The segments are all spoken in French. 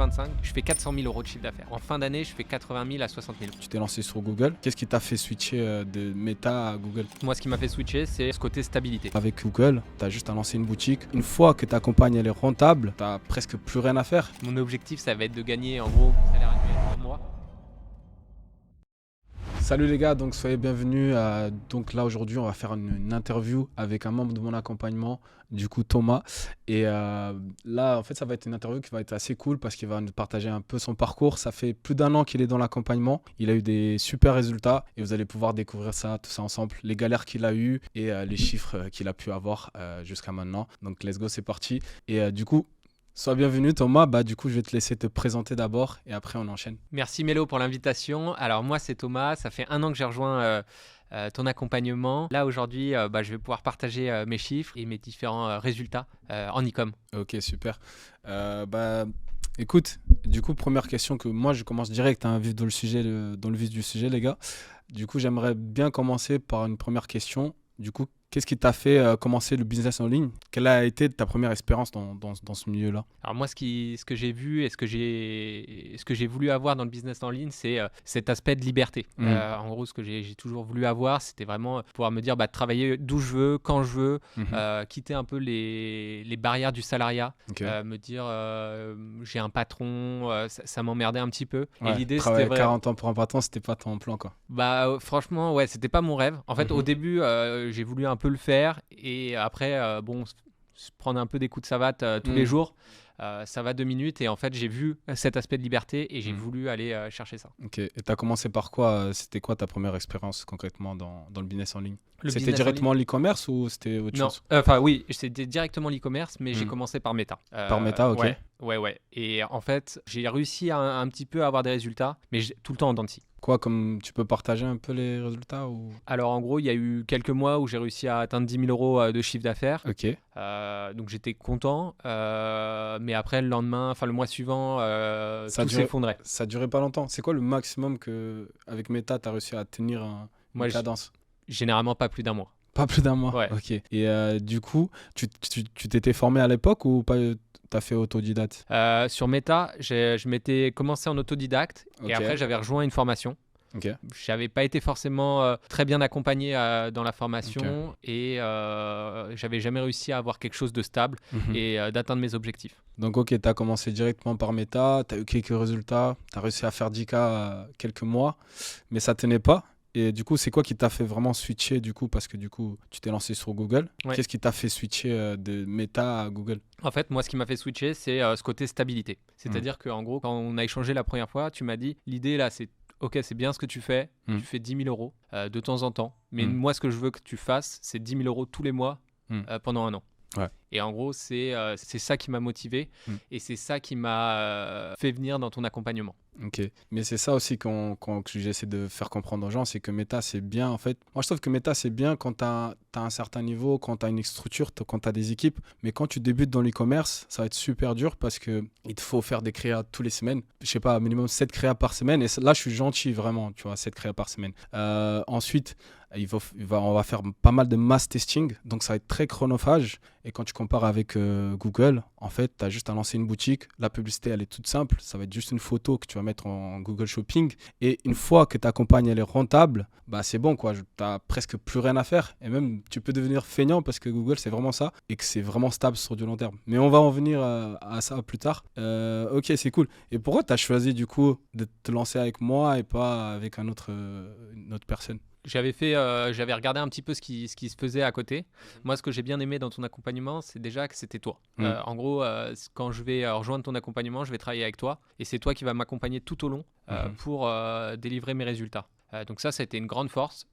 2025, je fais 400 000 euros de chiffre d'affaires. En fin d'année, je fais 80 000 à 60 000. Tu t'es lancé sur Google. Qu'est-ce qui t'a fait switcher de Meta à Google? Moi, ce qui m'a fait switcher, c'est ce côté stabilité. Avec Google, tu as juste à lancer une boutique. Une fois que ta campagne elle est rentable, tu n'as presque plus rien à faire. Mon objectif, ça va être de gagner en gros mon salaire annuel par mois. Salut les gars, donc soyez bienvenus. Donc là aujourd'hui on va faire une interview avec un membre de mon accompagnement, du coup Thomas. Et là en fait ça va être une interview qui va être assez cool parce qu'il va nous partager un peu son parcours. Ça fait plus d'un an qu'il est dans l'accompagnement. Il a eu des super résultats et vous allez pouvoir découvrir ça, tout ça ensemble. Les galères qu'il a eues et les chiffres qu'il a pu avoir jusqu'à maintenant. Donc let's go, c'est parti. Et du coup, sois bienvenu Thomas, du coup je vais te laisser te présenter d'abord et après on enchaîne. Merci Mélo pour l'invitation. Alors moi c'est Thomas, ça fait un an que j'ai rejoint ton accompagnement. Là aujourd'hui je vais pouvoir partager mes chiffres et mes différents résultats en e-com. Ok, super. Écoute, du coup première question que moi je commence direct dans le vif du sujet les gars. Du coup j'aimerais bien commencer par une première question. Du coup, qu'est-ce qui t'a fait commencer le business en ligne? Quelle a été ta première expérience dans ce milieu-là? Alors moi, ce que j'ai vu et ce que j'ai voulu avoir dans le business en ligne, c'est cet aspect de liberté. En gros, ce que j'ai toujours voulu avoir, c'était vraiment pouvoir me dire de travailler d'où je veux, quand je veux, quitter un peu les barrières du salariat, Okay. me dire j'ai un patron, ça m'emmerdait un petit peu. Ouais, et l'idée, travailler c'était 40 ans pour un patron, c'était pas ton plan quoi. Franchement, ouais, c'était pas mon rêve. En fait, au début, j'ai voulu un peu le faire et après, prendre un peu des coups de savate tous les jours. Ça va 2 minutes et en fait j'ai vu cet aspect de liberté et j'ai voulu aller chercher ça. Ok, et tu as commencé par quoi? C'était quoi ta première expérience concrètement dans le business en ligne? Le C'était business en directement l'e-commerce ou c'était autre Non, chose? oui, c'était directement l'e-commerce, mais j'ai commencé par Meta. Par Meta, ok. Ouais. Et en fait, j'ai réussi un petit peu à avoir des résultats, mais tout le temps en dents de scie. Quoi, comme tu peux partager un peu les résultats ou... Alors en gros, il y a eu quelques mois où j'ai réussi à atteindre 10 000 euros de chiffre d'affaires. Ok. Donc j'étais content, mais après le lendemain, le mois suivant, tout s'effondrait. Ça durait pas longtemps. C'est quoi le maximum que avec Meta tu as réussi à tenir une cadence? Généralement pas plus d'un mois. Pas plus d'un mois. Ouais. Ok. Et du coup, tu t'étais formé à l'époque ou pas? T'as fait autodidacte? Sur Meta, je m'étais commencé en autodidacte et après j'avais rejoint une formation. Ok. J'avais pas été forcément très bien accompagné dans la formation et j'avais jamais réussi à avoir quelque chose de stable et d'atteindre mes objectifs. Donc ok, tu as commencé directement par Meta, tu as eu quelques résultats, tu as réussi à faire 10K quelques mois, mais ça tenait pas. Et du coup, c'est quoi qui t'a fait vraiment switcher du coup? Parce que du coup, tu t'es lancé sur Google. Ouais. Qu'est-ce qui t'a fait switcher de Meta à Google? En fait, moi, ce qui m'a fait switcher, c'est ce côté stabilité. C'est-à-dire qu'en gros, quand on a échangé la première fois, tu m'as dit, l'idée là, c'est ok, c'est bien ce que tu fais, tu fais 10 000 euros de temps en temps, mais moi, ce que je veux que tu fasses, c'est 10 000 euros tous les mois pendant un an. Ouais. Et en gros, c'est ça qui m'a motivé et c'est ça qui m'a fait venir dans ton accompagnement. Ok, mais c'est ça aussi que j'essaie de faire comprendre aux gens, c'est que Meta c'est bien en fait. Moi je trouve que Meta c'est bien quand tu as un certain niveau, quand tu as une structure, quand tu as des équipes, mais quand tu débutes dans l'e-commerce, ça va être super dur parce qu'il te faut faire des créas tous les semaines. Je sais pas, minimum 7 créas par semaine, et là je suis gentil vraiment, tu vois, 7 créas par semaine. Ensuite, on va faire pas mal de mass testing, donc ça va être très chronophage. Et quand tu compares avec Google, en fait, tu as juste à lancer une boutique. La publicité, elle est toute simple. Ça va être juste une photo que tu vas mettre en Google Shopping. Et une fois que ta campagne elle est rentable, c'est bon, quoi. Tu n'as presque plus rien à faire. Et même, tu peux devenir feignant parce que Google, c'est vraiment ça. Et que c'est vraiment stable sur du long terme. Mais on va en venir à ça plus tard. Ok, c'est cool. Et pourquoi tu as choisi, du coup, de te lancer avec moi et pas avec une autre personne? J'avais regardé un petit peu ce qui se faisait à côté. Moi, ce que j'ai bien aimé dans ton accompagnement, c'est déjà que c'était toi. En gros, quand je vais rejoindre ton accompagnement, je vais travailler avec toi et c'est toi qui vas m'accompagner tout au long pour délivrer mes résultats. Donc ça a été une grande force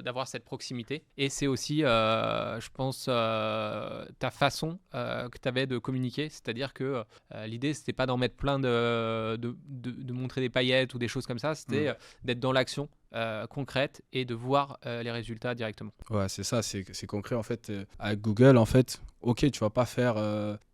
d'avoir cette proximité. Et c'est aussi, je pense, ta façon que tu avais de communiquer. C'est-à-dire que l'idée, c'était pas d'en mettre plein de montrer des paillettes ou des choses comme ça. C'était d'être dans l'action concrète et de voir les résultats directement. Ouais, c'est ça, c'est concret en fait. Avec Google, en fait, ok, tu vas pas faire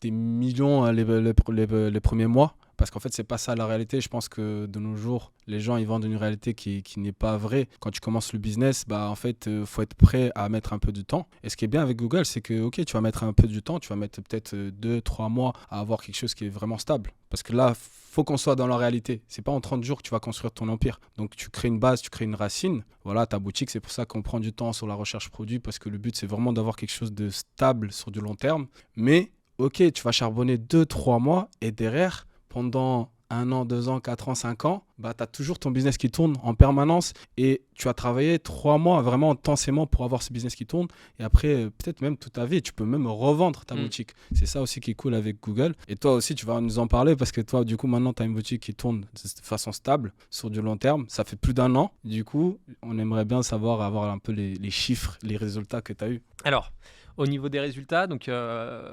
des millions les premiers mois. parce qu'en fait, c'est pas ça la réalité. Je pense que de nos jours, les gens, ils vendent une réalité qui n'est pas vraie. Quand tu commences le business, en fait, faut être prêt à mettre un peu de temps. Et ce qui est bien avec Google, c'est que, ok, tu vas mettre un peu de temps, tu vas mettre peut-être 2-3 mois à avoir quelque chose qui est vraiment stable. Parce que là, faut qu'on soit dans la réalité. C'est pas en 30 jours que tu vas construire ton empire. Donc, tu crées une base, tu crées une racine. Voilà, ta boutique, c'est pour ça qu'on prend du temps sur la recherche produit, parce que le but, c'est vraiment d'avoir quelque chose de stable sur du long terme. Mais, ok, tu vas charbonner 2-3 mois et derrière, pendant 1 an, 2 ans, 4 ans, 5 ans, tu as toujours ton business qui tourne en permanence et tu as travaillé 3 mois vraiment intensément pour avoir ce business qui tourne. Et après, peut-être même toute ta vie, tu peux même revendre ta boutique. C'est ça aussi qui est cool avec Google. Et toi aussi, tu vas nous en parler parce que toi, du coup, maintenant, tu as une boutique qui tourne de façon stable sur du long terme. Ça fait plus d'1 an. Du coup, on aimerait bien savoir, avoir un peu les chiffres, les résultats que tu as eus. Alors, au niveau des résultats, donc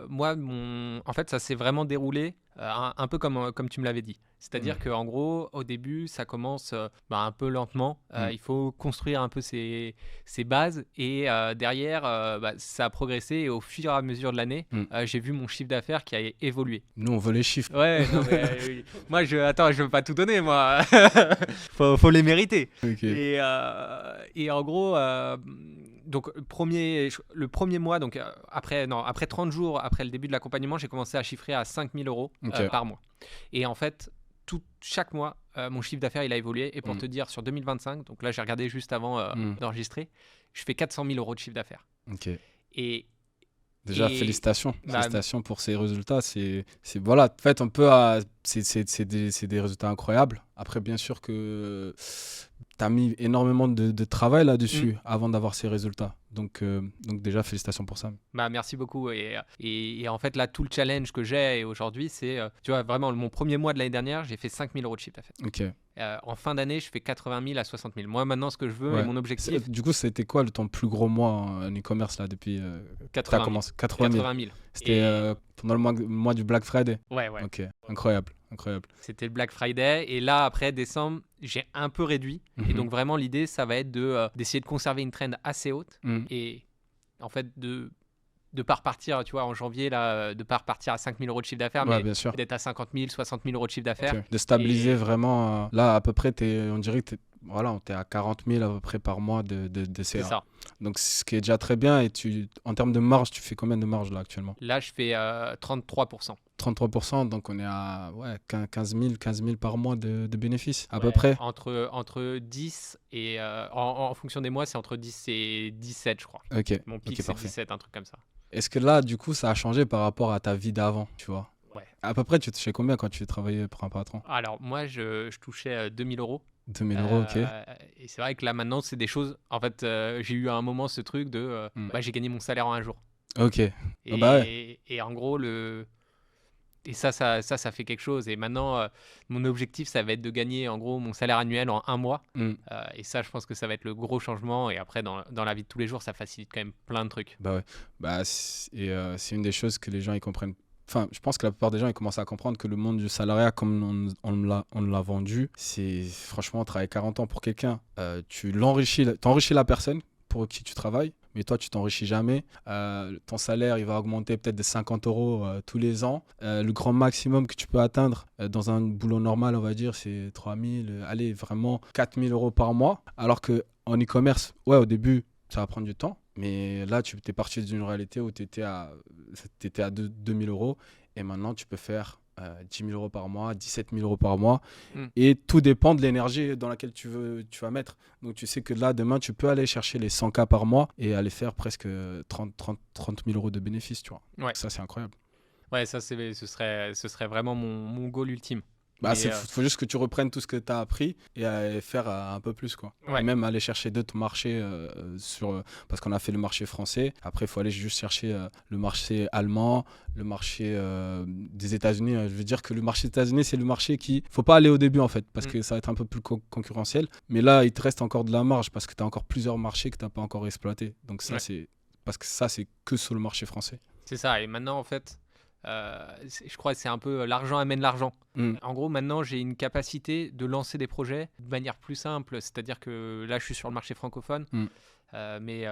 moi, en fait, ça s'est vraiment déroulé un peu comme tu me l'avais dit. C'est-à-dire qu'en gros, au début, ça commence un peu lentement. Il faut construire un peu ses bases et derrière, ça a progressé et au fur et à mesure de l'année, j'ai vu mon chiffre d'affaires qui a évolué. Nous, on veut les chiffres. Ouais, non, mais moi, je veux pas tout donner, moi. faut les mériter. Okay. Et en gros, donc le premier mois, donc après 30 jours après le début de l'accompagnement, j'ai commencé à chiffrer à 5 000 euros par mois. Et en fait, chaque mois, mon chiffre d'affaires il a évolué. Et pour te dire, sur 2025, donc là j'ai regardé juste avant d'enregistrer, je fais 400 000 euros de chiffre d'affaires. Et déjà, félicitations. Félicitations pour ces résultats. Voilà, en fait, c'est des résultats incroyables. Après, bien sûr que tu as mis énormément de travail là-dessus avant d'avoir ces résultats. Donc déjà, félicitations pour ça. Merci beaucoup. Et en fait, là, tout le challenge que j'ai aujourd'hui, c'est, tu vois, vraiment, mon premier mois de l'année dernière, j'ai fait 5 000 euros de chiffre d'affaires. En fin d'année, je fais 80 000 à 60 000. Moi, maintenant, ce que je veux et mon objectif... Du coup, c'était quoi ton plus gros mois en e-commerce là, depuis 80 000. C'était pendant le mois du Black Friday. Ouais. Ok, incroyable. C'était le Black Friday. Et là, après décembre, j'ai un peu réduit. Et donc, vraiment, l'idée, ça va être d'essayer de conserver une trend assez haute. Et en fait, de pas repartir, tu vois, en janvier, là, de pas repartir à 5 000 euros de chiffre d'affaires, mais d'être à 50 000, 60 000 euros de chiffre d'affaires. De stabiliser vraiment. Là, à peu près, on dirait que t'es à 40 000 à peu près par mois de CA. C'est ça. Donc, ce qui est déjà très bien. Et en termes de marge, tu fais combien de marge là actuellement? Là, je fais 33%. 33%, donc on est à 15 000 par mois de bénéfices, à peu près. Entre 10 et en fonction des mois, c'est entre 10 et 17, je crois. Mon pic, c'est 17, un truc comme ça. Est-ce que là, du coup, ça a changé par rapport à ta vie d'avant, tu vois? Ouais. À peu près, tu touchais combien quand tu travaillais pour un patron? Alors, moi, je touchais 2 000 euros. 2 000 euros, ok. Et c'est vrai que là, maintenant, c'est des choses... En fait, j'ai eu à un moment ce truc de... j'ai gagné mon salaire en un jour. Ok. Et en gros, Et ça fait quelque chose. Et maintenant, mon objectif, ça va être de gagner en gros mon salaire annuel en 1 mois. Et ça, je pense que ça va être le gros changement. Et après, dans la vie de tous les jours, ça facilite quand même plein de trucs. C'est une des choses que les gens ils comprennent. Enfin, je pense que la plupart des gens ils commencent à comprendre que le monde du salariat, comme on l'a vendu, c'est franchement travailler 40 ans pour quelqu'un. T'enrichis la personne pour qui tu travailles. Mais toi, tu t'enrichis jamais. Ton salaire, il va augmenter peut-être de 50 euros tous les ans. Le grand maximum que tu peux atteindre dans un boulot normal, on va dire, c'est 3 000, allez, vraiment 4 000 euros par mois. Alors qu'en e-commerce, au début, ça va prendre du temps. Mais là, tu es parti d'une réalité où tu étais à 2 000 euros. Et maintenant, tu peux faire 10 000 euros par mois, 17 000 euros par mois. Et tout dépend de l'énergie dans laquelle tu vas mettre. Donc, tu sais que là, demain, tu peux aller chercher les 100K par mois et aller faire presque 30 000 euros de bénéfices, tu vois. Ouais. Ça, c'est incroyable. Ouais, ça, ce serait vraiment mon goal ultime. Faut juste que tu reprennes tout ce que tu as appris et faire un peu plus, quoi. Ouais. Et même aller chercher d'autres marchés parce qu'on a fait le marché français. Après, il faut aller juste chercher le marché allemand, le marché des États-Unis. Je veux dire que le marché des États-Unis, c'est le marché faut pas aller au début, en fait, parce que ça va être un peu plus concurrentiel. Mais là, il te reste encore de la marge parce que tu as encore plusieurs marchés que tu n'as pas encore exploités. Donc ça, c'est parce que ça, c'est que sur le marché français. C'est ça. Et maintenant, en fait... je crois que c'est un peu l'argent amène l'argent. En gros, maintenant, j'ai une capacité de lancer des projets de manière plus simple. C'est-à-dire que là, je suis sur le marché francophone. Mais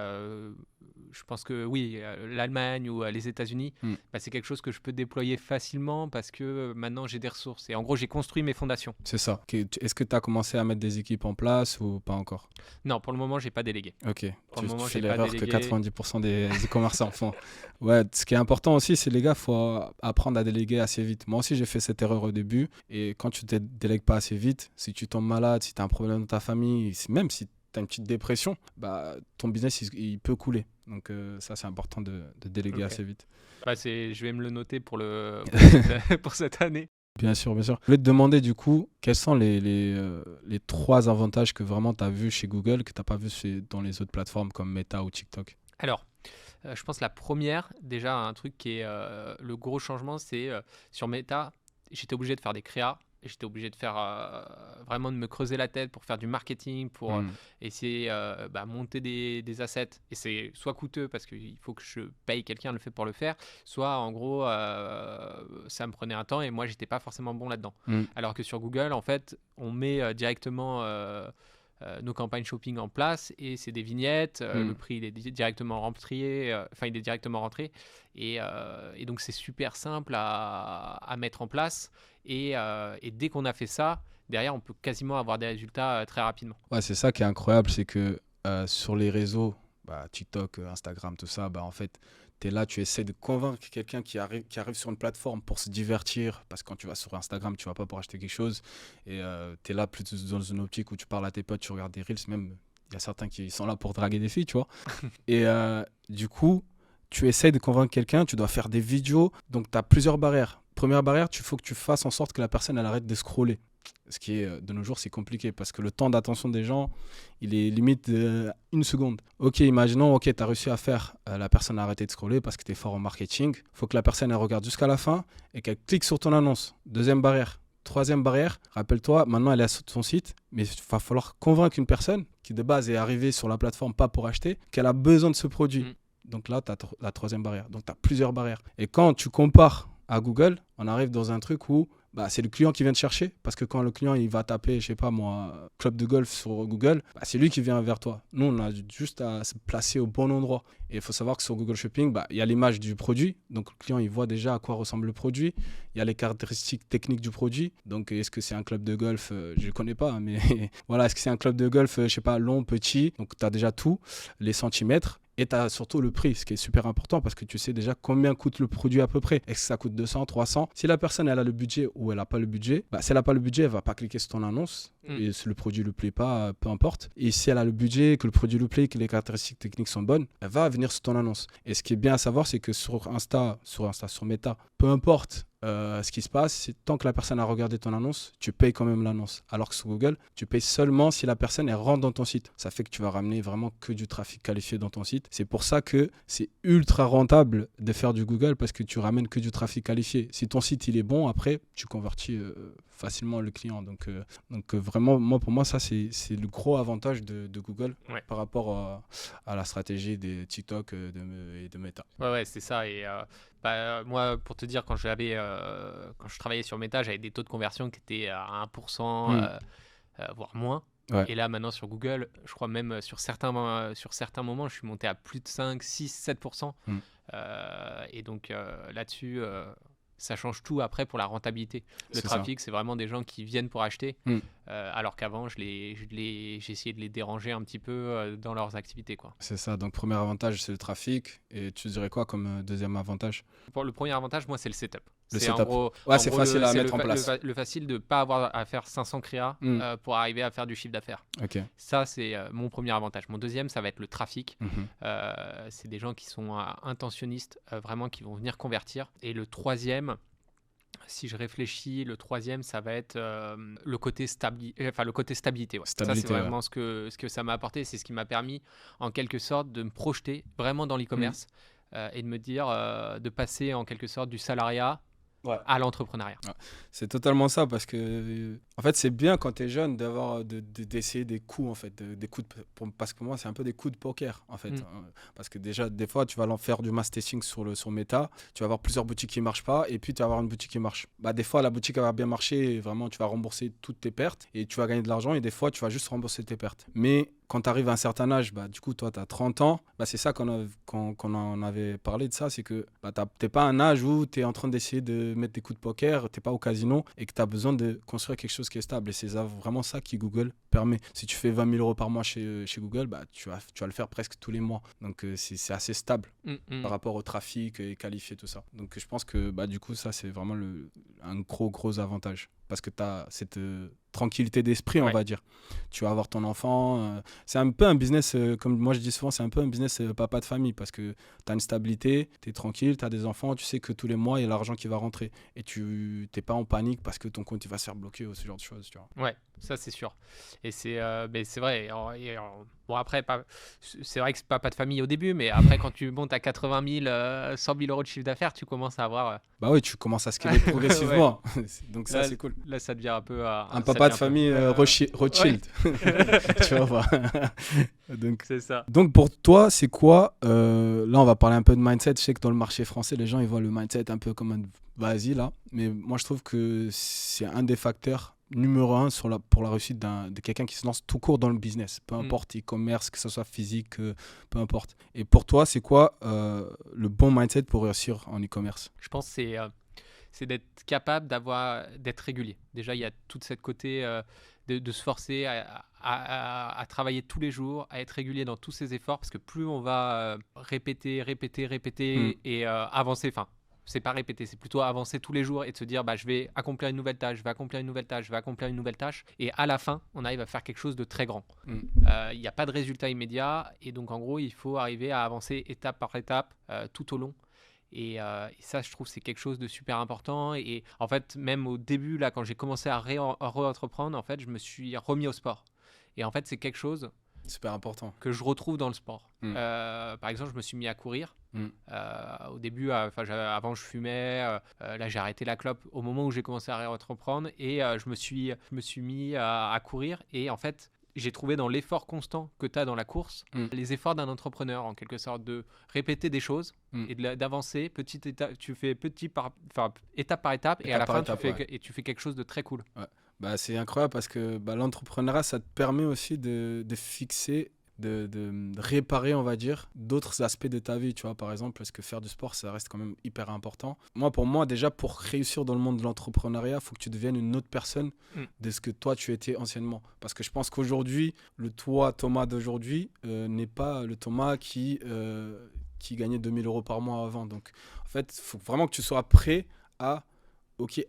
je pense que oui, l'Allemagne ou les États-Unis, c'est quelque chose que je peux déployer facilement parce que maintenant j'ai des ressources. Et en gros, j'ai construit mes fondations. C'est ça. Est-ce que tu as commencé à mettre des équipes en place ou pas encore? Non, pour le moment, j'ai pas délégué. Ok. Pour le moment, Tu fais j'ai pas l'erreur que délégué. 90% des e-commerçants font. Ouais, ce qui est important aussi, c'est les gars, il faut apprendre à déléguer assez vite. Moi aussi, j'ai fait cette erreur au début. Et quand tu ne délègues pas assez vite, si tu tombes malade, si tu as un problème dans ta famille, même si tu as une petite dépression, ton business, il peut couler. Donc ça, c'est important de déléguer assez vite. Je vais me le noter pour cette année. Bien sûr, bien sûr. Je voulais te demander du coup, quels sont les 3 avantages que vraiment tu as vus chez Google, que tu n'as pas vu dans les autres plateformes comme Meta ou TikTok? Alors, je pense la première, déjà un truc qui est le gros changement, c'est sur Meta, j'étais obligé de faire des créas. J'étais obligé de faire vraiment de me creuser la tête pour faire du marketing, pour essayer monter des assets. Et c'est soit coûteux parce qu'il faut que je paye quelqu'un pour le faire, soit en gros ça me prenait un temps et moi j'étais pas forcément bon là-dedans. Alors que sur Google, en fait, on met directement nos campagnes shopping en place et c'est des vignettes, le prix il est directement rentré, et donc c'est super simple à mettre en place et dès qu'on a fait ça, derrière on peut quasiment avoir des résultats très rapidement. Ouais, c'est ça qui est incroyable, c'est que sur les réseaux, TikTok, Instagram, tout ça, en fait, tu es là, tu essaies de convaincre quelqu'un qui arrive sur une plateforme pour se divertir, parce que quand tu vas sur Instagram, tu vas pas pour acheter quelque chose, et tu es là plutôt dans une optique où tu parles à tes potes, tu regardes des reels, même il y a certains qui sont là pour draguer des filles, tu vois. Et du coup, tu essaies de convaincre quelqu'un, tu dois faire des vidéos, donc tu as plusieurs barrières. Première barrière, il faut que tu fasses en sorte que la personne elle arrête de scroller. Ce qui est, de nos jours, c'est compliqué parce que le temps d'attention des gens, il est limite une seconde. Ok, imaginons, tu as réussi à faire, la personne a arrêté de scroller parce que tu es fort en marketing. Il faut que la personne elle regarde jusqu'à la fin et qu'elle clique sur ton annonce. Deuxième barrière. Troisième barrière, rappelle-toi, maintenant elle est sur ton site, mais il va falloir convaincre une personne qui de base est arrivée sur la plateforme pas pour acheter, qu'elle a besoin de ce produit. Donc là, tu as la troisième barrière. Donc tu as plusieurs barrières. Et quand tu compares à Google, on arrive dans un truc où c'est le client qui vient te chercher, parce que quand le client il va taper, je sais pas moi, club de golf sur Google, c'est lui qui vient vers toi. Nous, on a juste à se placer au bon endroit. Et il faut savoir que sur Google Shopping, il y a l'image du produit, donc le client il voit déjà à quoi ressemble le produit. Il y a les caractéristiques techniques du produit. Donc est-ce que c'est un club de golf? Je ne connais pas, mais voilà, est-ce que c'est un club de golf, je sais pas, long, petit? Donc tu as déjà tout, les centimètres. Et tu as surtout le prix, ce qui est super important parce que tu sais déjà combien coûte le produit à peu près. Est-ce que ça coûte 200, 300? Si la personne elle a le budget ou elle n'a pas le budget, si elle n'a pas le budget, elle ne va pas cliquer sur ton annonce. Et si le produit ne lui plaît pas, peu importe. Et si elle a le budget, que le produit lui plaît, que les caractéristiques techniques sont bonnes, elle va venir sur ton annonce. Et ce qui est bien à savoir, c'est que sur Meta, peu importe ce qui se passe, c'est tant que la personne a regardé ton annonce, tu payes quand même l'annonce. Alors que sur Google, tu payes seulement si la personne elle rentre dans ton site. Ça fait que tu vas ramener vraiment que du trafic qualifié dans ton site. C'est pour ça que c'est ultra rentable de faire du Google parce que tu ramènes que du trafic qualifié. Si ton site il est bon, après tu convertis facilement le client. Donc vraiment, pour moi, ça c'est le gros avantage de Google par rapport à la stratégie des TikTok et de Meta. Ouais, c'est ça. Et moi, pour te dire, quand je travaillais sur Meta, j'avais des taux de conversion qui étaient à 1%, voire moins. Ouais. Et là, maintenant, sur Google, je crois même sur certains moments, je suis monté à plus de 5, 6, 7%. Et donc là-dessus, ça change tout après pour la rentabilité. Le trafic, c'est vraiment des gens qui viennent pour acheter, alors qu'avant, j'ai essayé de les déranger un petit peu dans leurs activités, quoi. C'est ça. Donc, premier avantage, c'est le trafic. Et tu dirais quoi comme deuxième avantage? Pour le premier avantage, moi, c'est le setup. C'est gros, c'est facile à mettre en place. Le facile de ne pas avoir à faire 500 créas pour arriver à faire du chiffre d'affaires. Okay. Ça, c'est mon premier avantage. Mon deuxième, ça va être le trafic. C'est des gens qui sont intentionnistes, vraiment qui vont venir convertir. Et le troisième, si je réfléchis, ça va être le côté stabilité. Ouais. Ça, c'est vraiment ce que ça m'a apporté. C'est ce qui m'a permis, en quelque sorte, de me projeter vraiment dans l'e-commerce et de me dire, de passer en quelque sorte du salariat à l'entrepreneuriat. Ouais. C'est totalement ça parce que en fait c'est bien quand tu es jeune d'essayer des coups en fait, parce que pour moi c'est un peu des coups de poker en fait, parce que déjà des fois tu vas faire du mass testing sur Meta, tu vas avoir plusieurs boutiques qui marchent pas et puis tu vas avoir une boutique qui marche. Des fois la boutique elle va bien marcher et vraiment tu vas rembourser toutes tes pertes et tu vas gagner de l'argent et des fois tu vas juste rembourser tes pertes. Mais quand tu arrives à un certain âge, bah, du coup, toi, tu as 30 ans. Bah, c'est ça qu'on en avait parlé de ça. C'est que bah, tu n'es pas à un âge où tu es en train d'essayer de mettre des coups de poker, tu n'es pas au casino et que tu as besoin de construire quelque chose qui est stable. Et c'est vraiment ça qui Google permet. Si tu fais 20 000 euros par mois chez Google, bah, tu vas le faire presque tous les mois. Donc, c'est assez stable par rapport au trafic et qualifié, tout ça. Donc, je pense que bah, du coup, ça, c'est vraiment un gros avantage. Parce que tu as cette tranquillité d'esprit, on va dire. Tu vas avoir ton enfant. C'est un peu un business, comme moi je dis souvent, c'est un peu un business papa de famille. Parce que tu as une stabilité, tu es tranquille, tu as des enfants, tu sais que tous les mois, il y a l'argent qui va rentrer. Et tu n'es pas en panique parce que ton compte il va se faire bloquer ou ce genre de choses. Tu vois. Ouais, ça c'est sûr. Et c'est vrai. Bon, après, c'est vrai que c'est pas de famille au début, mais après, quand tu montes à 80 000, 100 000 euros de chiffre d'affaires, tu commences à avoir. Bah oui, tu commences à scaler progressivement. Donc ça, là, c'est cool. Là, ça devient un peu. Un papa de famille Rothschild. Tu vas voir. Donc, c'est ça. Donc pour toi, c'est quoi là, on va parler un peu de mindset. Je sais que dans le marché français, les gens ils voient le mindset un peu comme un vas-y là. Mais moi, je trouve que c'est un des facteurs numéro 1 pour la réussite de quelqu'un qui se lance tout court dans le business. Peu importe e-commerce, que ce soit physique, peu importe. Et pour toi, c'est quoi le bon mindset pour réussir en e-commerce ? Je pense que c'est d'être capable d'être régulier. Déjà, il y a tout cette côté de se forcer à travailler tous les jours, à être régulier dans tous ses efforts, parce que plus on va répéter et avancer, enfin, c'est pas répéter, c'est plutôt avancer tous les jours et de se dire bah, je vais accomplir une nouvelle tâche, je vais accomplir une nouvelle tâche, je vais accomplir une nouvelle tâche, et à la fin, on arrive à faire quelque chose de très grand. Il n'y a pas de résultat immédiat, et donc en gros, il faut arriver à avancer étape par étape tout au long. Et ça, je trouve, c'est quelque chose de super important. Et en fait, même au début, là, quand j'ai commencé à re-entreprendre, en fait, je me suis remis au sport. Et en fait, c'est quelque chose super important que je retrouve dans le sport. Par exemple, je me suis mis à courir. Au début, avant, je fumais. Là, j'ai arrêté la clope au moment où j'ai commencé à re-entreprendre. Et je me suis mis à courir. Et en fait, j'ai trouvé dans l'effort constant que tu as dans la course, les efforts d'un entrepreneur, en quelque sorte, de répéter des choses et d'avancer tu fais étape par étape, et à la fin, tu fais quelque chose de très cool. Ouais. Bah, c'est incroyable parce que l'entrepreneuriat, ça te permet aussi de fixer, de réparer, on va dire, d'autres aspects de ta vie, tu vois, par exemple, parce que faire du sport, ça reste quand même hyper important. Pour moi, déjà, pour réussir dans le monde de l'entrepreneuriat, il faut que tu deviennes une autre personne de ce que toi, tu étais anciennement. Parce que je pense qu'aujourd'hui, le toi, Thomas d'aujourd'hui, n'est pas le Thomas qui gagnait 2 000 euros par mois avant. Donc, en fait, il faut vraiment que tu sois prêt à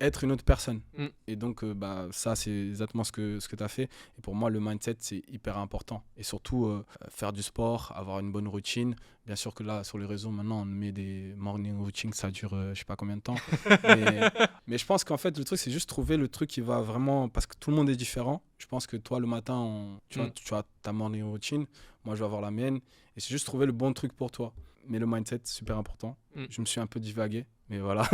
être une autre personne. Et donc, ça, c'est exactement ce que tu as fait. Et pour moi, le mindset, c'est hyper important. Et surtout, faire du sport, avoir une bonne routine. Bien sûr que là, sur les réseaux, maintenant, on met des morning routines, ça dure je sais pas combien de temps. mais je pense qu'en fait, le truc, c'est juste trouver le truc qui va vraiment... Parce que tout le monde est différent. Je pense que toi, le matin, tu as ta morning routine. Moi, je vais avoir la mienne. Et c'est juste trouver le bon truc pour toi. Mais le mindset, c'est super important. Je me suis un peu divagué. Mais voilà.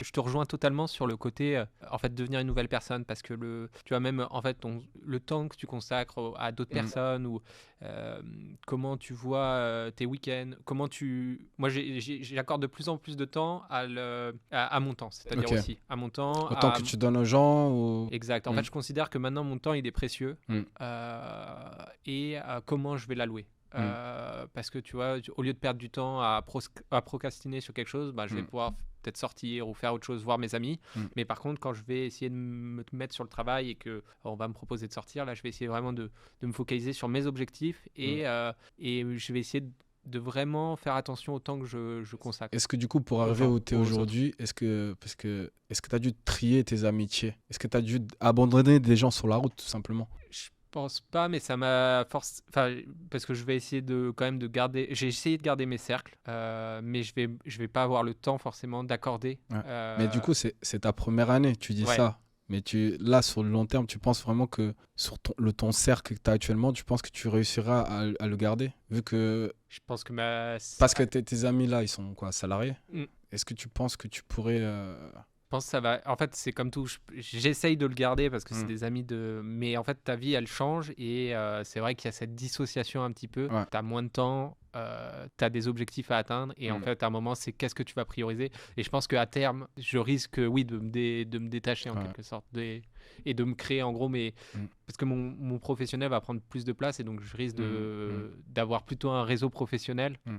Je te rejoins totalement sur le côté, en fait, devenir une nouvelle personne, parce que tu vois, même, en fait, le temps que tu consacres à d'autres personnes, ou comment tu vois tes week-ends, moi, j'accorde de plus en plus de temps à mon temps, c'est-à-dire aussi à mon temps. Au temps que tu donnes aux gens ou... Exact. En fait, je considère que maintenant, mon temps, il est précieux, et comment je vais l'allouer. Parce que tu vois, au lieu de perdre du temps à procrastiner sur quelque chose, je vais pouvoir peut-être sortir ou faire autre chose, voir mes amis. Mais par contre, quand je vais essayer de me mettre sur le travail et qu'on va me proposer de sortir, là, je vais essayer vraiment de me focaliser sur mes objectifs, et je vais essayer de vraiment faire attention au temps que je consacre. Est-ce que du coup, pour arriver où tu es aujourd'hui, est-ce que tu as dû trier tes amitiés ? Est-ce que tu as dû abandonner des gens sur la route, tout simplement ? Je pense pas, mais ça m'a forcé, parce que je vais essayer de garder, j'ai essayé de garder mes cercles, mais je vais pas avoir le temps forcément d'accorder. Mais du coup, c'est ta première année, tu dis ça. Mais là, sur le long terme, tu penses vraiment que sur ton cercle que tu as actuellement, tu penses que tu réussiras à le garder, vu que... Je pense que Parce que tes amis là, ils sont quoi, salariés ? Est-ce que tu penses que tu pourrais... Je pense que ça va. En fait, c'est comme tout. J'essaye de le garder parce que c'est Mm. des amis de. Mais en fait, ta vie, elle change et c'est vrai qu'il y a cette dissociation un petit peu. Ouais. Tu as moins de temps, tu as des objectifs à atteindre et en Mm. fait, à un moment, c'est qu'est-ce que tu vas prioriser. Et je pense qu'à terme, je risque, oui, de me détacher en Ouais. quelque sorte et de me créer en gros. Mais Mm. parce que mon professionnel va prendre plus de place et donc je risque Mm. d'avoir plutôt un réseau professionnel. Mm.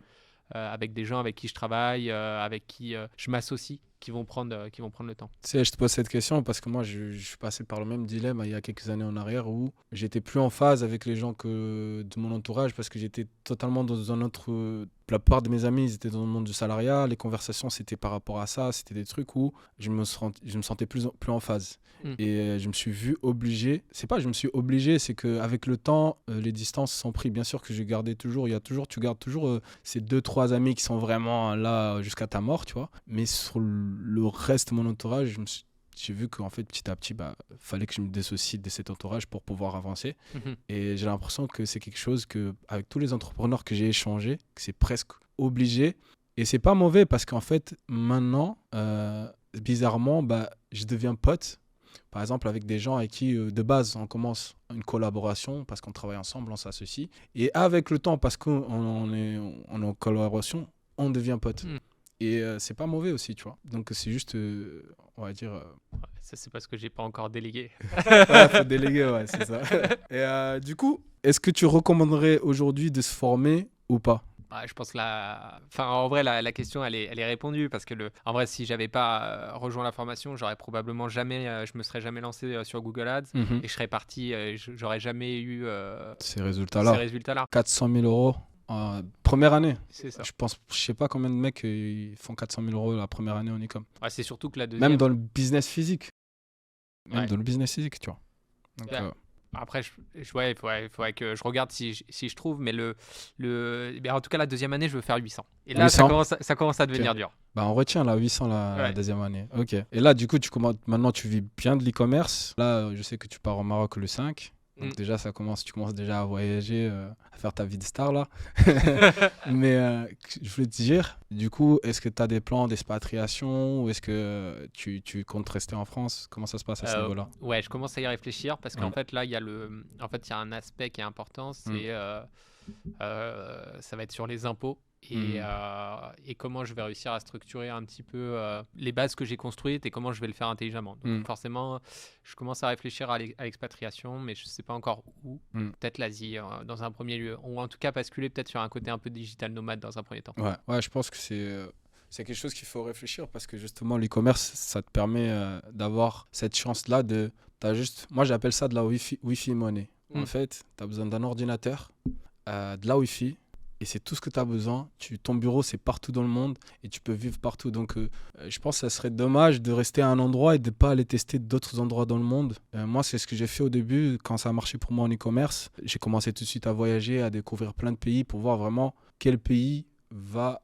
Avec des gens avec qui je travaille, avec qui je m'associe, qui vont prendre le temps. Tu sais, je te pose cette question parce que moi, je suis passé par le même dilemme il y a quelques années en arrière où j'étais plus en phase avec les gens de mon entourage parce que j'étais totalement dans un autre. La plupart de mes amis, ils étaient dans le monde du salariat. Les conversations, c'était par rapport à ça. C'était des trucs où je me sentais plus en phase. Et je me suis vu obligé. C'est pas je me suis obligé, c'est qu'avec le temps, les distances sont prises. Bien sûr que j'ai gardé toujours. Tu gardes toujours ces 2-3 amis qui sont vraiment là jusqu'à ta mort, tu vois. Mais sur le reste de mon entourage, j'ai vu qu'en fait, petit à petit, fallait que je me dissocie de cet entourage pour pouvoir avancer. Et j'ai l'impression que c'est quelque chose que, avec tous les entrepreneurs que j'ai échangés, que c'est presque obligé. Et c'est pas mauvais parce qu'en fait, maintenant, bizarrement, je deviens pote. Par exemple, avec des gens avec qui, de base, on commence une collaboration parce qu'on travaille ensemble, on s'associe. Et avec le temps, parce qu'on est en collaboration, on devient pote. Et c'est pas mauvais aussi, tu vois. Donc c'est juste, on va dire... Ça, c'est parce que j'ai pas encore délégué. Ouais, faut déléguer, ouais, c'est ça. Et du coup, est-ce que tu recommanderais aujourd'hui de se former ou pas? Je pense que en vrai, la question, elle est répondue parce que en vrai, si j'avais pas rejoint la formation, j'aurais probablement jamais, je me serais jamais lancé sur Google Ads et je serais parti, j'aurais jamais eu Ces ces résultats-là. résultats-là. 400 000 euros première année. C'est ça. Je sais pas combien de mecs ils font 400 000 euros la première année en e-com. Ouais, c'est surtout que la deuxième. Même dans le business physique. Ouais. Dans le business physique, tu vois. Donc, Ouais. Après, il faudrait que je regarde si je trouve, mais en tout cas, la deuxième année, je veux faire 800. Et là, 800. ça commence à devenir Ok. dur. on retient la 800 la Ouais. deuxième année. Ok. Et là, du coup, maintenant, tu vis bien de l'e-commerce. Là, je sais que tu pars au Maroc le 5. Donc déjà, tu commences déjà à voyager, à faire ta vie de star là. Mais je voulais te dire, du coup, est-ce que tu as des plans d'expatriation ou est-ce que tu comptes rester en France? Comment ça se passe à ce niveau-là? Ouais, je commence à y réfléchir parce qu'en fait, là, il y a un aspect qui est important, c'est ça va être sur les impôts. Et comment je vais réussir à structurer un petit peu les bases que j'ai construites et comment je vais le faire intelligemment. Donc forcément, je commence à réfléchir à l'expatriation, mais je ne sais pas encore où. Peut-être l'Asie dans un premier lieu, ou en tout cas basculer peut-être sur un côté un peu digital nomade dans un premier temps. Ouais, je pense que c'est quelque chose qu'il faut réfléchir parce que justement l'e-commerce, ça te permet d'avoir cette chance-là moi j'appelle ça de la Wi-Fi money. En fait, tu as besoin d'un ordinateur, de la Wi-Fi. Et c'est tout ce que tu as besoin. Ton bureau, c'est partout dans le monde et tu peux vivre partout. Donc, je pense que ça serait dommage de rester à un endroit et de ne pas aller tester d'autres endroits dans le monde. Moi, c'est ce que j'ai fait au début quand ça a marché pour moi en e-commerce. J'ai commencé tout de suite à voyager, à découvrir plein de pays pour voir vraiment quel pays va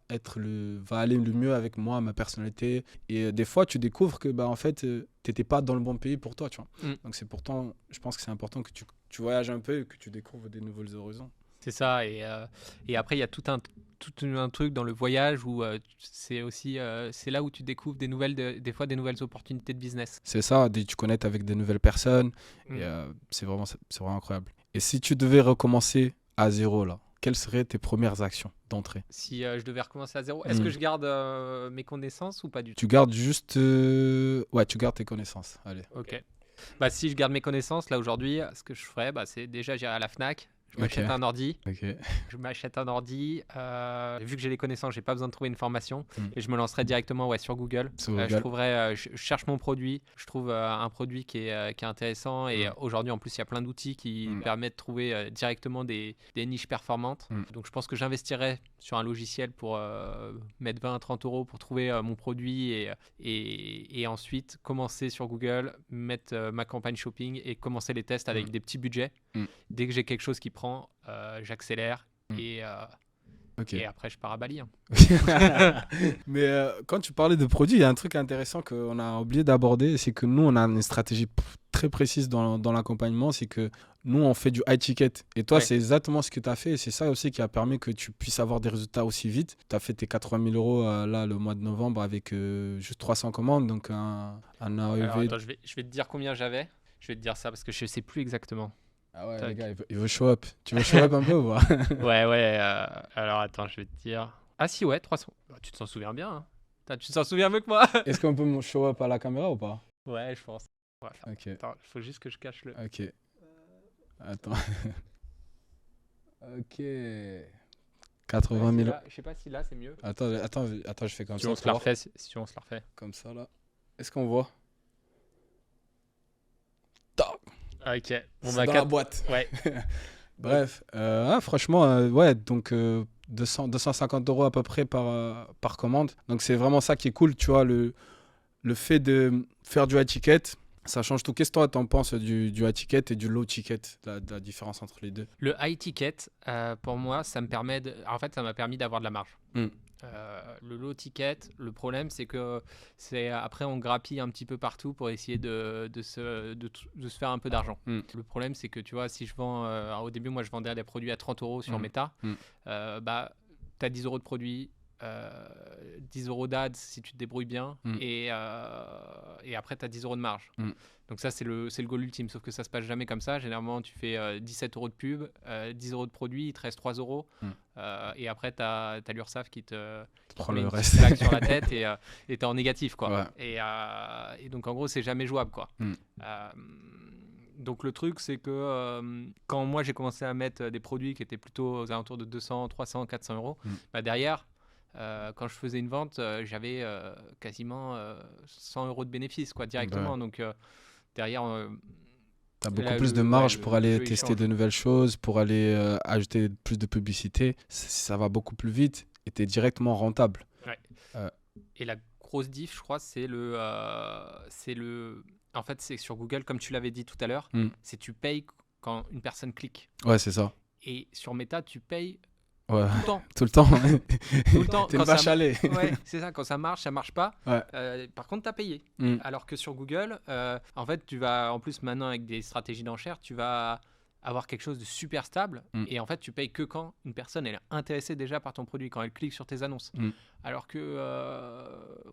aller le mieux avec moi, ma personnalité. Et des fois, tu découvres que en fait, tu n'étais pas dans le bon pays pour toi. Tu vois. Donc, je pense que c'est important que tu voyages un peu et que tu découvres des nouveaux horizons. C'est ça, et après il y a tout un truc dans le voyage où c'est aussi c'est là où tu découvres des fois des nouvelles opportunités de business. C'est ça, tu connectes avec des nouvelles personnes et c'est vraiment incroyable. Et si tu devais recommencer à zéro là, quelles seraient tes premières actions d'entrée? Si je devais recommencer à zéro, est-ce que je garde mes connaissances ou pas du tout? Tu gardes juste ouais, tu gardes tes connaissances. Allez. Ok. Si je garde mes connaissances là aujourd'hui, ce que je ferais, c'est déjà j'irai à la Fnac. Je m'achète un ordi. Je m'achète un ordi. Vu que j'ai les connaissances, j'ai pas besoin de trouver une formation. Et je me lancerai directement sur Google. Je cherche mon produit. Je trouve un produit qui est intéressant. Et aujourd'hui, en plus, il y a plein d'outils qui permettent de trouver directement des niches performantes. Donc, je pense que j'investirais sur un logiciel pour mettre 20 à 30 euros pour trouver mon produit et ensuite commencer sur Google, mettre ma campagne shopping et commencer les tests avec des petits budgets. Dès que j'ai quelque chose qui prend, j'accélère et Ok. Et après, je pars à Bali. Hein. Mais quand tu parlais de produits, il y a un truc intéressant qu'on a oublié d'aborder, c'est que nous, on a une stratégie très précise dans l'accompagnement, c'est que nous, on fait du high ticket. Et toi, Ouais. c'est exactement ce que tu as fait. Et c'est ça aussi qui a permis que tu puisses avoir des résultats aussi vite. Tu as fait tes 80 000 euros là, le mois de novembre avec juste 300 commandes, donc un Alors, AEV. attends, je vais te dire combien j'avais. Je vais te dire ça parce que je sais plus exactement. Ah ouais, Tac. les gars, il veut show up. Tu veux show up un peu ou pas? Ouais. Alors, attends, je vais te dire. Ah si, ouais, 300. Bah, tu t'en souviens bien. Hein. Putain, tu t'en souviens mieux que moi. Est-ce qu'on peut me show up à la caméra ou pas? Ouais, je pense. Ouais, Ok, attends, il faut juste que je cache le. ok. Attends. Ok. 80 000. Je sais pas si là c'est mieux. Attends, je fais comme Si ça. on se la pour voir. refait, si on se la refait. Comme ça, là. Est-ce qu'on voit? Ah, ok. Bon, C'est bah, dans la boîte. Ouais. Bref, franchement, ouais, donc 250 euros à peu près par commande. Donc c'est vraiment ça qui est cool, tu vois, le fait de faire du high ticket, ça change tout. Qu'est-ce que toi t'en penses du high ticket et du low ticket, la différence entre les deux? Le high ticket, pour moi, ça me permet en fait, ça m'a permis d'avoir de la marge. Mm. Le low ticket, le problème, c'est que après, on grappille un petit peu partout pour essayer de se faire un peu d'argent. Mm. Le problème, c'est que tu vois, si je vends, au début, moi, je vendais des produits à 30 euros sur Mm. Meta, Mm. bah, tu as 10 euros de produits. 10 euros d'ads si tu te débrouilles bien et après tu as 10 euros de marge. Donc ça c'est le goal ultime, sauf que ça se passe jamais comme ça. Généralement tu fais 17 euros de pub, 10 euros de produit, il te reste 3 euros et après tu as l'URSSAF qui te Prends met le une reste. petite claque sur la tête et t'es en négatif quoi. Ouais. Et donc en gros c'est jamais jouable quoi. Donc le truc c'est que quand moi j'ai commencé à mettre des produits qui étaient plutôt aux alentours de 200, 300, 400 euros, bah derrière quand je faisais une vente, j'avais quasiment 100 euros de bénéfices quoi, directement. Ouais. Donc derrière, tu as beaucoup là, plus de marge le pour aller jeu, il tester change. de nouvelles choses, pour aller ajouter plus de publicité. Ça va beaucoup plus vite et tu es directement rentable. Et la grosse diff, je crois, c'est en fait, c'est sur Google, comme tu l'avais dit tout à l'heure, c'est tu payes quand une personne clique. Ouais, c'est ça. Et sur Meta, tu payes Ouais. tout le temps. Tout le temps. Tout le temps. T'es une vache à lait. Ouais, c'est ça. Quand ça marche pas. Ouais. Par contre, tu as payé. Mm. Alors que sur Google, en fait, tu vas, en plus maintenant avec des stratégies d'enchères, tu vas avoir quelque chose de super stable. Et en fait, tu payes que quand une personne elle est intéressée déjà par ton produit, quand elle clique sur tes annonces. Alors que,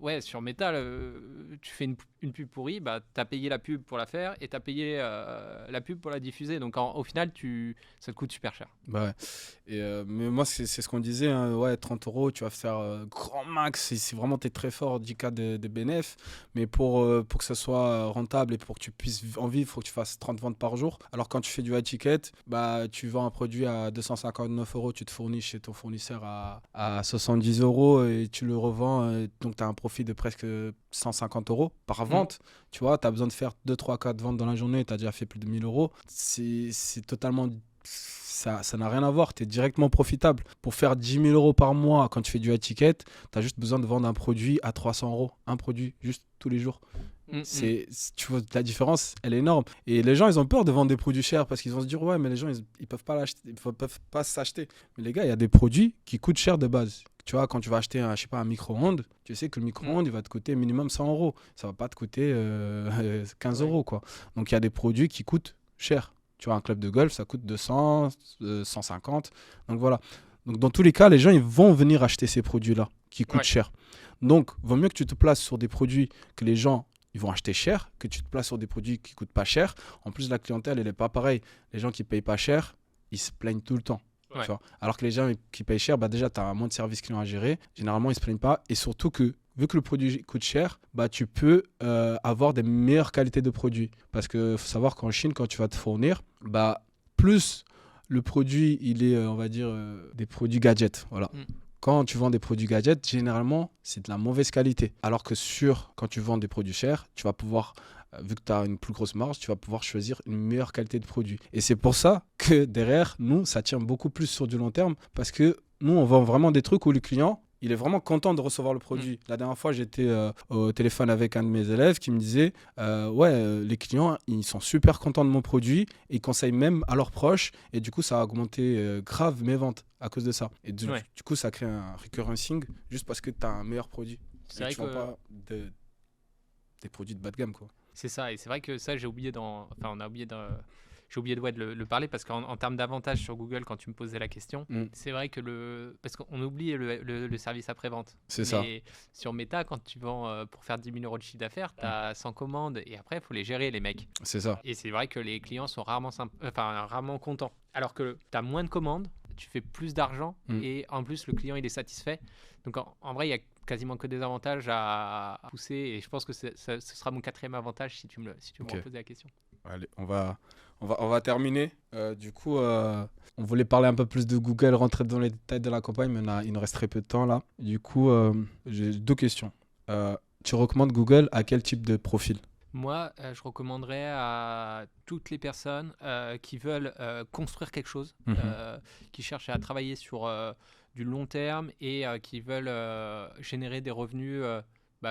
ouais, sur Meta, tu fais une pub pourrie, bah, tu as payé la pub pour la faire et tu as payé la pub pour la diffuser. Donc au final, ça te coûte super cher. Bah ouais. Mais moi, c'est ce qu'on disait, hein, ouais, 30 euros, tu vas faire grand max. Si vraiment tu es très fort, 10 cas de bénéfices. Mais pour que ça soit rentable et pour que tu puisses en vivre, il faut que tu fasses 30 ventes par jour. Alors quand tu fais du high ticket, bah, tu vends un produit à 259 euros, tu te fournis chez ton fournisseur à 70 euros et tu le revends. Donc tu as un profit de presque 150 euros par vente. Tu vois, tu as besoin de faire 2, 3, 4 ventes dans la journée, tu as déjà fait plus de 1000 euros. C'est totalement... Ça n'a rien à voir, tu es directement profitable. Pour faire 10 000 euros par mois quand tu fais du high ticket, tu as juste besoin de vendre un produit à 300 euros. Un produit, juste tous les jours. Tu vois, la différence, elle est énorme. Et les gens, ils ont peur de vendre des produits chers parce qu'ils vont se dire, ouais, mais les gens, ils peuvent pas l'acheter, ils peuvent pas s'acheter. Mais les gars, il y a des produits qui coûtent cher de base. Tu vois, quand tu vas acheter un micro-ondes, tu sais que le micro-ondes, il va te coûter minimum 100 euros. Ça va pas te coûter 15 euros, quoi. Donc, il y a des produits qui coûtent cher. Tu vois, un club de golf, ça coûte 200, 150. Donc, voilà. Donc, dans tous les cas, les gens, ils vont venir acheter ces produits-là qui coûtent cher. Donc, vaut mieux que tu te places sur des produits que les gens ils vont acheter cher, que tu te places sur des produits qui ne coûtent pas cher. En plus, la clientèle, elle n'est pas pareille. Les gens qui ne payent pas cher, ils se plaignent tout le temps. Tu vois. Alors que les gens qui payent cher, bah déjà, tu as moins de services clients à gérer. Généralement, ils ne se plaignent pas. Et surtout que, vu que le produit coûte cher, bah, tu peux avoir des meilleures qualités de produits. Parce qu'il faut savoir qu'en Chine, quand tu vas te fournir, bah, plus le produit, il est, on va dire, des produits gadgets. Voilà. Quand tu vends des produits gadgets, généralement, c'est de la mauvaise qualité. Alors que quand tu vends des produits chers, tu vas pouvoir, vu que tu as une plus grosse marge, tu vas pouvoir choisir une meilleure qualité de produit. Et c'est pour ça que derrière, nous, ça tient beaucoup plus sur du long terme parce que nous, on vend vraiment des trucs où le client, il est vraiment content de recevoir le produit. La dernière fois, j'étais au téléphone avec un de mes élèves qui me disait les clients, ils sont super contents de mon produit, et ils conseillent même à leurs proches, et du coup, ça a augmenté grave mes ventes à cause de ça. Et du coup, ça crée un recurrencing juste parce que tu as un meilleur produit. C'est vrai tu vends pas des produits de bas de gamme, quoi. C'est ça, et c'est vrai que ça, j'ai oublié j'ai oublié de le parler parce qu'en termes d'avantages sur Google, quand tu me posais la question, c'est vrai que parce qu'on oublie le service après-vente. C'est ça. Et sur Meta, quand tu vends pour faire 10 000 euros de chiffre d'affaires, tu as 100 commandes et après, il faut les gérer, les mecs. C'est ça. Et c'est vrai que les clients sont rarement contents. Alors que tu as moins de commandes, tu fais plus d'argent et en plus, le client, il est satisfait. Donc en vrai, il y a quasiment que des avantages à pousser et je pense que ce sera mon 4e avantage si tu me reposes la question. Allez, on va terminer. Du coup, on voulait parler un peu plus de Google, rentrer dans les détails de la campagne, mais il nous reste très peu de temps là. Du coup, j'ai 2 questions. Tu recommandes Google à quel type de profil ? Moi, je recommanderais à toutes les personnes qui veulent construire quelque chose, qui cherchent à travailler sur du long terme et qui veulent générer des revenus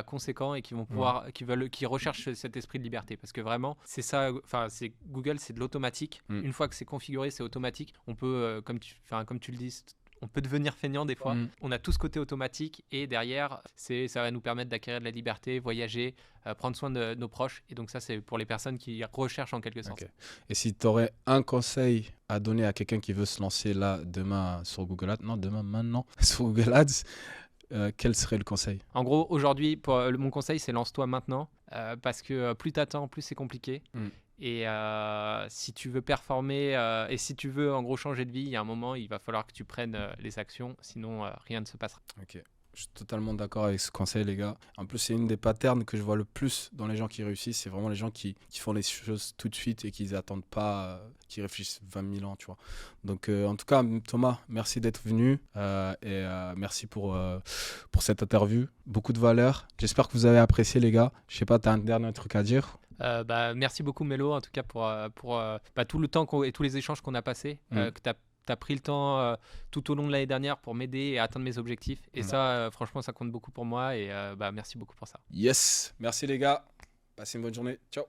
conséquents et qui vont pouvoir, qui recherchent cet esprit de liberté. Parce que vraiment, c'est ça. Enfin, Google, c'est de l'automatique. Une fois que c'est configuré, c'est automatique. On peut, comme tu le dis, on peut devenir feignant des fois. On a tout ce côté automatique et derrière, ça va nous permettre d'acquérir de la liberté, voyager, prendre soin de nos proches. Et donc ça, c'est pour les personnes qui recherchent en quelque sorte. Et si tu aurais un conseil à donner à quelqu'un qui veut se lancer là, demain sur Google Ads, maintenant, sur Google Ads, quel serait le conseil ? En gros, aujourd'hui, mon conseil, c'est lance-toi maintenant parce que plus tu attends, plus c'est compliqué. Et si tu veux performer et si tu veux en gros changer de vie, il y a un moment, il va falloir que tu prennes les actions, sinon rien ne se passera. Ok, je suis totalement d'accord avec ce conseil, les gars. En plus, c'est une des patterns que je vois le plus dans les gens qui réussissent. C'est vraiment les gens qui font les choses tout de suite et qui n'attendent pas, qui réfléchissent 20 000 ans, tu vois. Donc, en tout cas, Thomas, merci d'être venu et merci pour cette interview. Beaucoup de valeur. J'espère que vous avez apprécié, les gars. Je sais pas, tu as un dernier truc à dire ? Merci beaucoup Mélo en tout cas pour tout le temps et tous les échanges qu'on a passés, que tu as pris le temps tout au long de l'année dernière pour m'aider et atteindre mes objectifs et ça franchement ça compte beaucoup pour moi et merci beaucoup pour ça. Yes, merci les gars, passez une bonne journée, ciao.